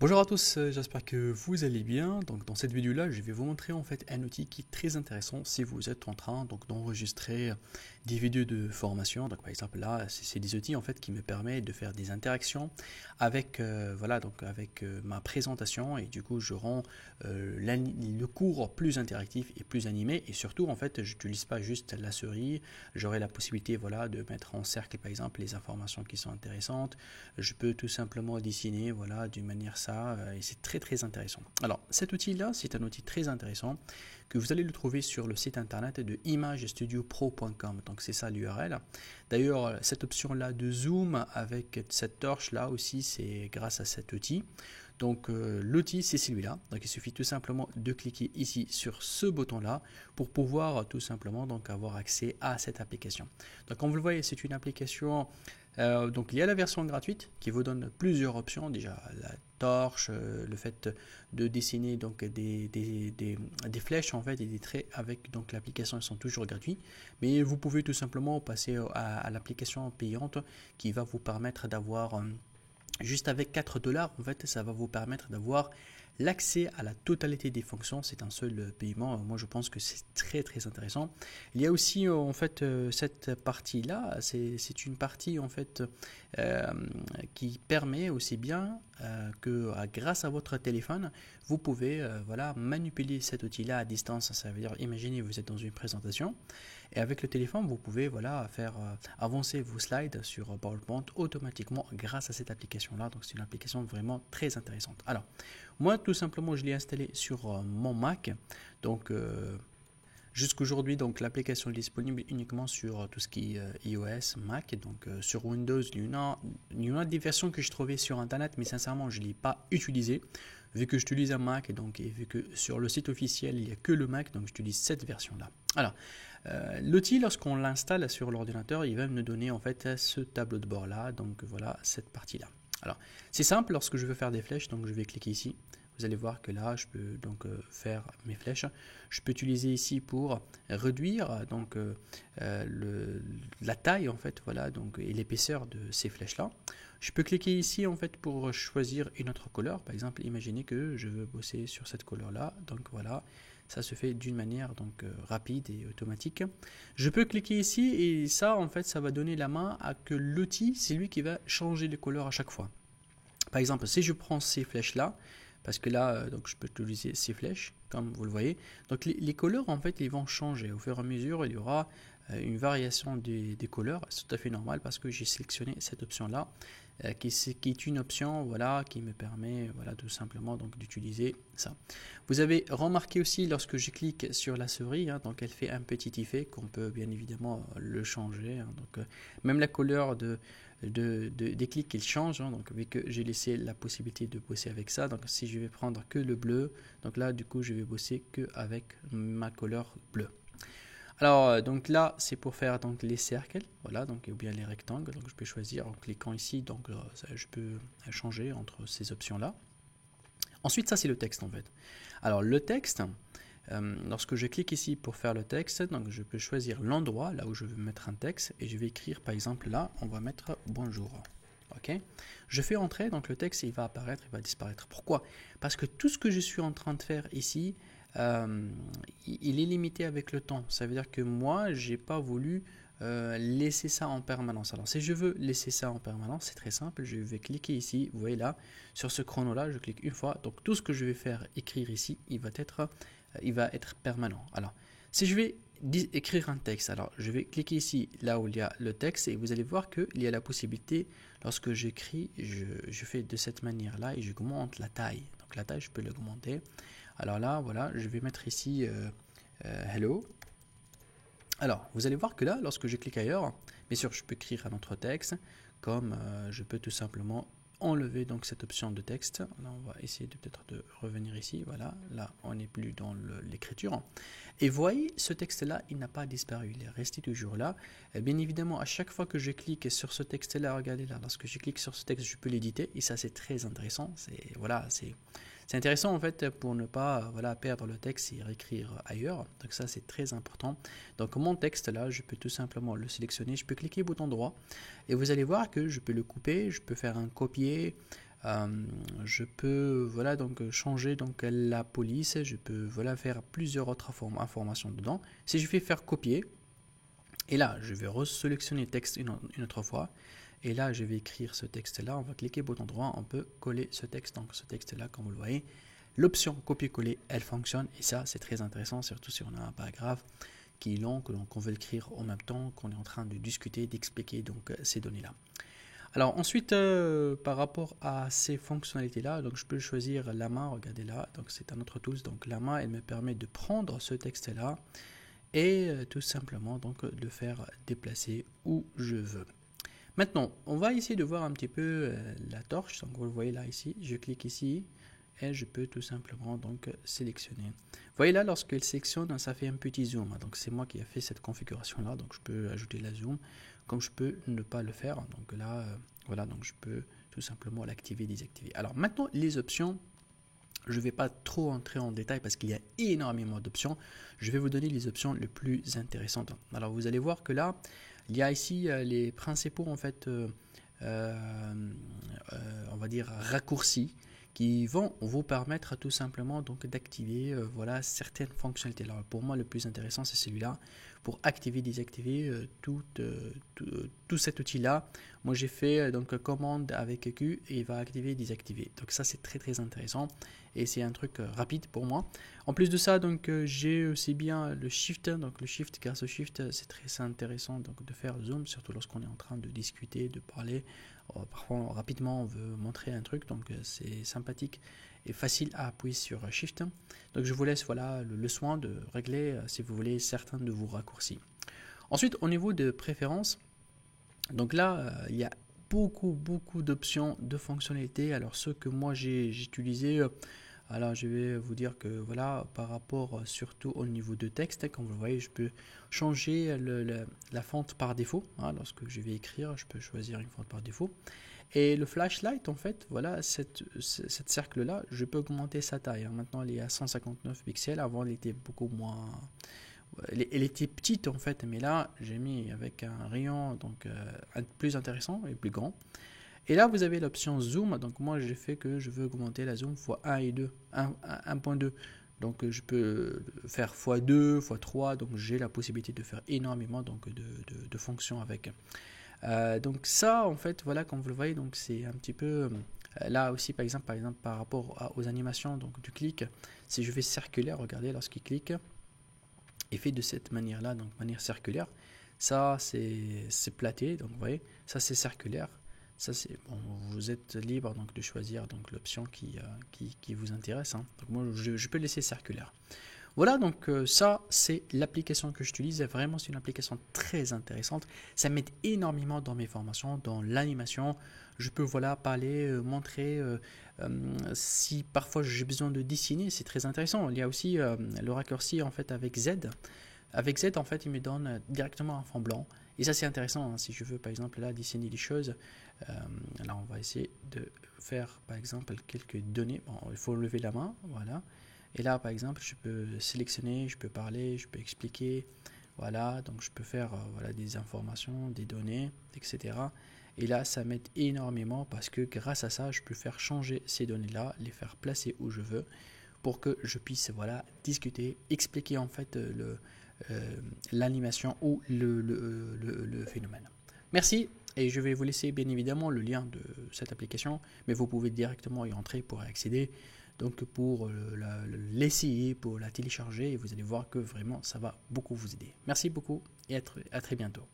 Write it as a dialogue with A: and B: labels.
A: Bonjour à tous, j'espère que vous allez bien. Donc dans cette vidéo là, je vais vous montrer en fait un outil qui est très intéressant si vous êtes en train d'enregistrer des vidéos de formation. Donc par exemple là, c'est des outils en fait qui me permettent de faire des interactions avec ma présentation et du coup je rends le cours plus interactif et plus animé et surtout en fait, je n'utilise pas juste la souris, j'aurai la possibilité de mettre en cercle par exemple les informations qui sont intéressantes. Je peux tout simplement dessiner d'une manière et c'est très très intéressant. Alors cet outil là, c'est un outil très intéressant que vous allez le trouver sur le site internet de imagestudioPro.com. Donc c'est ça l'URL. D'ailleurs cette option là de zoom avec cette torche là aussi, c'est grâce à cet outil. Donc l'outil c'est celui-là. Donc il suffit tout simplement de cliquer ici sur ce bouton là pour pouvoir tout simplement avoir accès à cette application. Donc comme vous le voyez, c'est une application. Donc il y a la version gratuite qui vous donne plusieurs options, déjà la torche, le fait de dessiner des flèches en fait et des traits avec l'application, ils sont toujours gratuits, mais vous pouvez tout simplement passer à l'application payante qui va vous permettre d'avoir juste avec 4 dollars, en fait, ça va vous permettre d'avoir l'accès à la totalité des fonctions. C'est un seul paiement. Moi, je pense que c'est très très intéressant. Il y a aussi en fait cette partie-là. C'est une partie en fait euh, qui permet aussi bien que grâce à votre téléphone, vous pouvez manipuler cet outil-là à distance. Ça veut dire, imaginez vous êtes dans une présentation et avec le téléphone, vous pouvez faire avancer vos slides sur PowerPoint automatiquement grâce à cette application-là. Donc c'est une application vraiment très intéressante. Alors, moi tout simplement, je l'ai installé sur mon Mac. Donc jusqu'aujourd'hui, l'application est disponible uniquement sur tout ce qui est iOS, Mac. Donc sur Windows, il y en a des versions que je trouvais sur Internet, mais sincèrement, je ne l'ai pas utilisé. Vu que j'utilise un Mac et vu que sur le site officiel, il n'y a que le Mac, donc j'utilise cette version-là. Alors, l'outil, lorsqu'on l'installe sur l'ordinateur, il va me donner en fait ce tableau de bord-là. Donc voilà, cette partie-là. Alors, c'est simple, lorsque je veux faire des flèches, donc je vais cliquer ici. Vous allez voir que là, je peux faire mes flèches. Je peux utiliser ici pour réduire la taille en fait, et l'épaisseur de ces flèches-là. Je peux cliquer ici en fait pour choisir une autre couleur. Par exemple, imaginez que je veux bosser sur cette couleur-là. Donc voilà, ça se fait d'une manière rapide et automatique. Je peux cliquer ici et ça en fait, ça va donner la main à que l'outil, c'est lui qui va changer les couleurs à chaque fois. Par exemple, si je prends ces flèches-là, parce que là, je peux utiliser ces flèches, comme vous le voyez. Donc les couleurs, en fait, ils vont changer. Au fur et à mesure, il y aura une variation des couleurs. C'est tout à fait normal parce que j'ai sélectionné cette option-là, qui est une option qui me permet tout simplement d'utiliser ça. Vous avez remarqué aussi, lorsque je clique sur la souris, donc elle fait un petit effet qu'on peut bien évidemment le changer. Même la couleur des clics, il change. Donc vu que j'ai laissé la possibilité de bosser avec ça, donc si je vais prendre que le bleu, donc là du coup je vais bosser que avec ma couleur bleue. Alors donc là c'est pour faire les cercles, ou bien les rectangles. Donc je peux choisir en cliquant ici, je peux changer entre ces options là. Ensuite ça c'est le texte en fait. Alors le texte, lorsque je clique ici pour faire le texte, donc je peux choisir l'endroit là où je veux mettre un texte et je vais écrire par exemple là, on va mettre bonjour. Ok, je fais entrer, donc le texte il va apparaître, il va disparaître. Pourquoi? Parce que tout ce que je suis en train de faire ici, il est limité avec le temps. Ça veut dire que moi, j'ai pas voulu laisser ça en permanence. Alors si je veux laisser ça en permanence, c'est très simple. Je vais cliquer ici, vous voyez là, sur ce chrono là, je clique une fois. Donc tout ce que je vais faire écrire ici, il va être permanent. Alors si je vais écrire un texte, alors je vais cliquer ici là où il y a le texte et vous allez voir qu'il y a la possibilité, lorsque j'écris, je fais de cette manière là et j'augmente la taille. Donc la taille, je peux l'augmenter. Alors là, voilà, je vais mettre ici hello. Alors, vous allez voir que là, lorsque je clique ailleurs, bien sûr, je peux écrire un autre texte, comme je peux tout simplement enlever cette option de texte. Là, on va essayer peut-être de revenir ici. Voilà, là, on n'est plus dans l'écriture. Et voyez, ce texte-là, il n'a pas disparu. Il est resté toujours là. Et bien évidemment, à chaque fois que je clique sur ce texte-là, regardez là, lorsque je clique sur ce texte, je peux l'éditer. Et ça, c'est très intéressant. C'est intéressant en fait pour ne pas perdre le texte et réécrire ailleurs. Donc ça c'est très important. Donc mon texte là, je peux tout simplement le sélectionner. Je peux cliquer bouton droit et vous allez voir que je peux le couper. Je peux faire un copier. Je peux voilà donc changer donc la police, je peux voilà faire plusieurs autres informations dedans. Si je vais faire copier, et là je vais resélectionner le texte une autre fois, et là je vais écrire ce texte là, on va cliquer bouton droit, on peut coller ce texte, donc ce texte là comme vous le voyez, l'option copier-coller elle fonctionne, et ça c'est très intéressant, surtout si on a un paragraphe qui est long, qu'on veut l'écrire en même temps qu'on est en train de discuter, d'expliquer donc ces données là. Alors ensuite, par rapport à ces fonctionnalités-là, donc je peux choisir la main, regardez là, donc c'est un autre tool, donc la main, elle me permet de prendre ce texte-là et tout simplement donc de le faire déplacer où je veux. Maintenant, on va essayer de voir un petit peu la torche, donc vous le voyez là ici, je clique ici et je peux tout simplement donc sélectionner. Vous voyez là, lorsqu'elle sélectionne, ça fait un petit zoom, donc c'est moi qui ai fait cette configuration-là, donc je peux ajouter la zoom, comme je peux ne pas le faire, donc là, voilà, donc je peux tout simplement l'activer, désactiver. Alors maintenant, les options, je ne vais pas trop entrer en détail parce qu'il y a énormément d'options. Je vais vous donner les options les plus intéressantes. Alors vous allez voir que là, il y a ici les principaux en fait, on va dire raccourcis qui vont vous permettre tout simplement donc d'activer voilà certaines fonctionnalités. Alors pour moi le plus intéressant c'est celui-là pour activer, désactiver tout cet outil-là. Moi j'ai fait donc commande avec Q et il va activer, désactiver. Donc ça c'est très intéressant et c'est un truc rapide pour moi. En plus de ça donc j'ai aussi bien le shift, donc le shift, grâce au shift c'est très intéressant donc de faire zoom, surtout lorsqu'on est en train de discuter, de parler. Parfois rapidement on veut montrer un truc, donc c'est sympathique et facile à appuyer sur Shift. Donc je vous laisse voilà le soin de régler si vous voulez certains de vos raccourcis. Ensuite au niveau de préférences, donc là il y a beaucoup d'options de fonctionnalités. Alors ce que moi j'ai utilisé, alors je vais vous dire que voilà par rapport surtout au niveau de texte, comme vous voyez je peux changer la fonte par défaut, hein, lorsque je vais écrire je peux choisir une fonte par défaut. Et le flashlight, en fait, voilà, cette cercle-là, je peux augmenter sa taille. Maintenant, elle est à 159 pixels. Avant, elle était beaucoup moins... Elle était petite, en fait, mais là, j'ai mis avec un rayon donc, plus intéressant et plus grand. Et là, vous avez l'option zoom. Donc, moi, j'ai fait que je veux augmenter la zoom x 1 et 2, 1.2. Donc, je peux faire x2, x3. Donc, j'ai la possibilité de faire énormément donc, de fonctions avec. Donc ça en fait voilà comme vous le voyez donc c'est un petit peu là aussi par exemple par rapport aux animations donc du clic, si je fais circulaire, regardez lorsqu'il clique et fait de cette manière là, donc manière circulaire, ça c'est platé, donc vous voyez ça c'est circulaire, ça c'est bon, vous êtes libre donc de choisir donc l'option qui vous intéresse, hein. Donc moi je peux laisser circulaire. Voilà, donc ça, c'est l'application que j'utilise. Vraiment, c'est une application très intéressante. Ça m'aide énormément dans mes formations, dans l'animation. Je peux voilà, parler, montrer. Si parfois j'ai besoin de dessiner, c'est très intéressant. Il y a aussi le raccourci en fait, avec Z. Avec Z, en fait, il me donne directement un fond blanc. Et ça, c'est intéressant. Hein, si je veux, par exemple, là, dessiner des choses. Là, on va essayer de faire, par exemple, quelques données. Bon, il faut lever la main. Voilà. Et là, par exemple, je peux sélectionner, je peux parler, je peux expliquer. Voilà, donc je peux faire voilà, des informations, des données, etc. Et là, ça m'aide énormément parce que grâce à ça, je peux faire changer ces données-là, les faire placer où je veux pour que je puisse voilà, discuter, expliquer en fait l'animation ou le phénomène. Merci et je vais vous laisser bien évidemment le lien de cette application, mais vous pouvez directement y entrer pour y accéder. Donc pour l'essayer, pour la télécharger, et vous allez voir que vraiment ça va beaucoup vous aider. Merci beaucoup et à très bientôt.